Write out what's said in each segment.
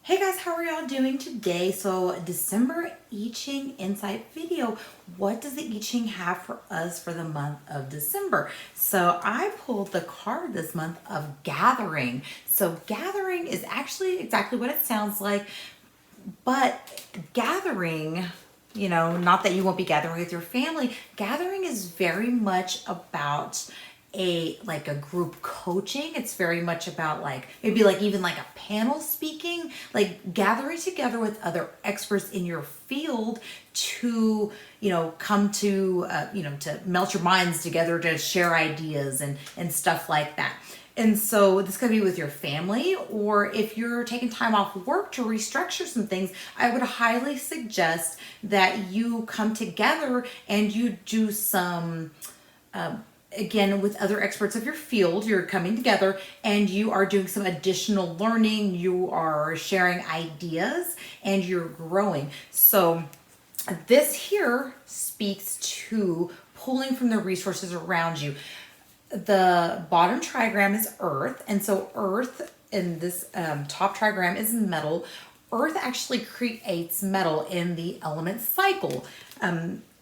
Hey guys, how are y'all doing today? So December I Ching Insight video. What does the I Ching have for us for the month of December? So I pulled the card this month of gathering. So gathering is actually exactly what it sounds like, but gathering, not that you won't be gathering with your family, gathering is very much about a group coaching. It's very much about like maybe like even like a panel speaking, like gathering together with other experts in your field to come to to melt your minds together to share ideas and stuff like that. And so this could be with your family, or if you're taking time off work to restructure some things, I would highly suggest that you come together and you do some, again, with other experts of your field. You're coming together and you are doing some additional learning, you are sharing ideas, and you're growing. So this here speaks to pulling from the resources around you. The bottom trigram is earth, and so earth in this top trigram is metal. Earth actually creates metal in the element cycle.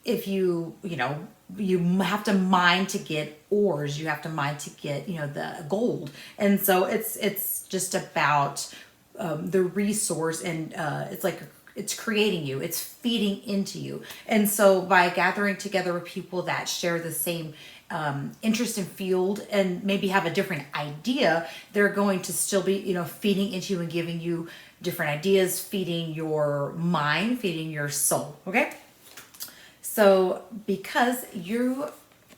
If you have to mine to get ores, you have to mine to get the gold, and so it's just about the resource, and it's like it's creating you, it's feeding into you. And so by gathering together with people that share the same interest in field and maybe have a different idea, they're going to still be feeding into you and giving you different ideas, feeding your mind, feeding your soul. Okay, so because you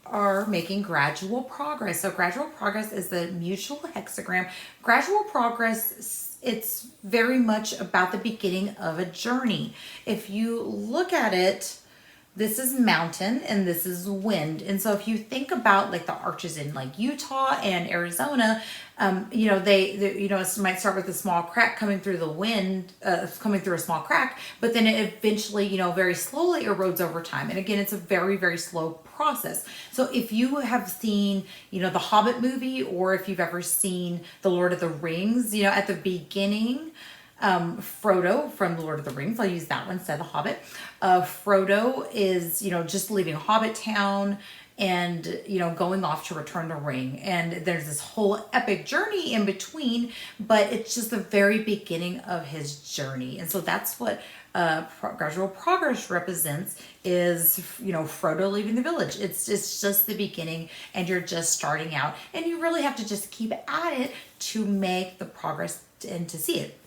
are making gradual progress. So gradual progress is the mutual hexagram. Gradual progress, it's very much about the beginning of a journey. If you look at it, this is mountain and this is wind. And so if you think about like the arches in like Utah and Arizona, it might start with a small crack coming through the wind, coming through a small crack, but then it eventually, very slowly erodes over time. And again, it's a very, very slow process. So if you have seen, the Hobbit movie, or if you've ever seen The Lord of the Rings, at the beginning, Frodo from The Lord of the Rings, I'll use that one instead of The Hobbit. Frodo is, just leaving Hobbit Town and, going off to return the ring. And there's this whole epic journey in between, but it's just the very beginning of his journey. And so that's what gradual progress represents, is Frodo leaving the village. It's just the beginning, and you're just starting out, and you really have to just keep at it to make the progress and to see it.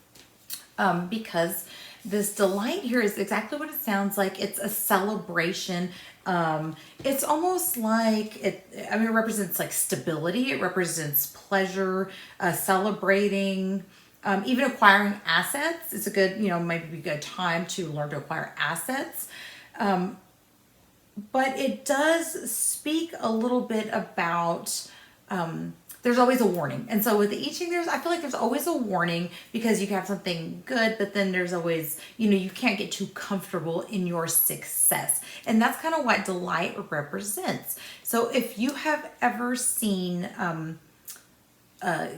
Because this delight here is exactly what it sounds like. It's a celebration. It's almost like it represents like stability. It represents pleasure, celebrating, even acquiring assets. It's a good, maybe a good time to learn to acquire assets. But it does speak a little bit about, there's always a warning. And so with the I Ching, I feel like there's always a warning, because you can have something good, but then there's always, you can't get too comfortable in your success. And that's kind of what delight represents. So if you have ever seen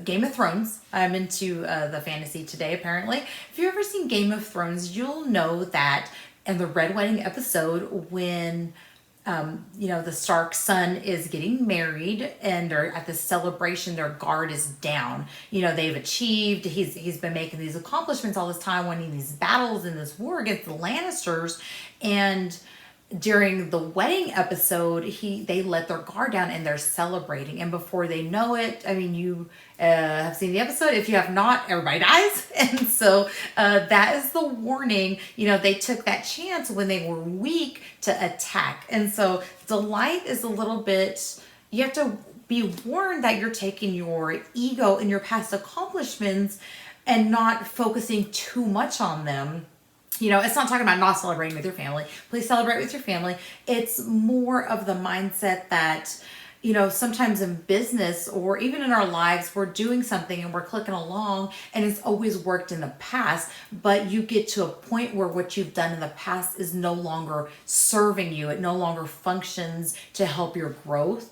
Game of Thrones, I'm into the fantasy today apparently. If you've ever seen Game of Thrones, you'll know that in the Red Wedding episode, when the Stark son is getting married, and they're at this celebration, their guard is down. They've achieved, he's been making these accomplishments all this time, winning these battles in this war against the Lannisters. And during the wedding episode, they let their guard down and they're celebrating. And before they know it, you have seen the episode. If you have not, everybody dies. And so that is the warning. They took that chance when they were weak to attack. And so delight is a little bit, you have to be warned that you're taking your ego and your past accomplishments and not focusing too much on them. It's not talking about not celebrating with your family. Please celebrate with your family. It's more of the mindset that, sometimes in business or even in our lives, we're doing something and we're clicking along and it's always worked in the past, but you get to a point where what you've done in the past is no longer serving you. It no longer functions to help your growth.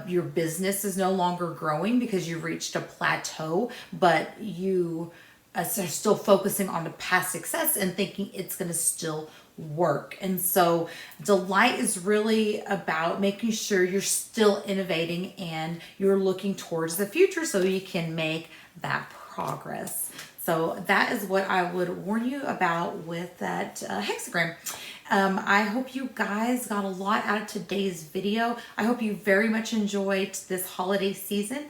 Your business is no longer growing because you've reached a plateau, but you they're still focusing on the past success and thinking it's going to still work. And so delight is really about making sure you're still innovating and you're looking towards the future so you can make that progress. So that is what I would warn you about with that hexagram. I hope you guys got a lot out of today's video. I hope you very much enjoyed this holiday season.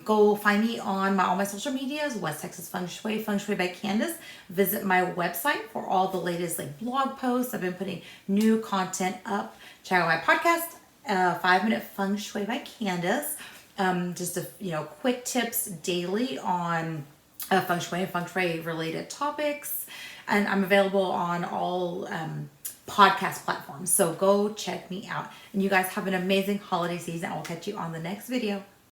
Go find me on all my social medias, West Texas Feng Shui, Feng Shui by Candace. Visit my website for all the latest blog posts. I've been putting new content up. Check out my podcast, 5-Minute Feng Shui by Candace. Just quick tips daily on Feng Shui and Feng Shui related topics. And I'm available on all podcast platforms. So go check me out. And you guys have an amazing holiday season. I will catch you on the next video.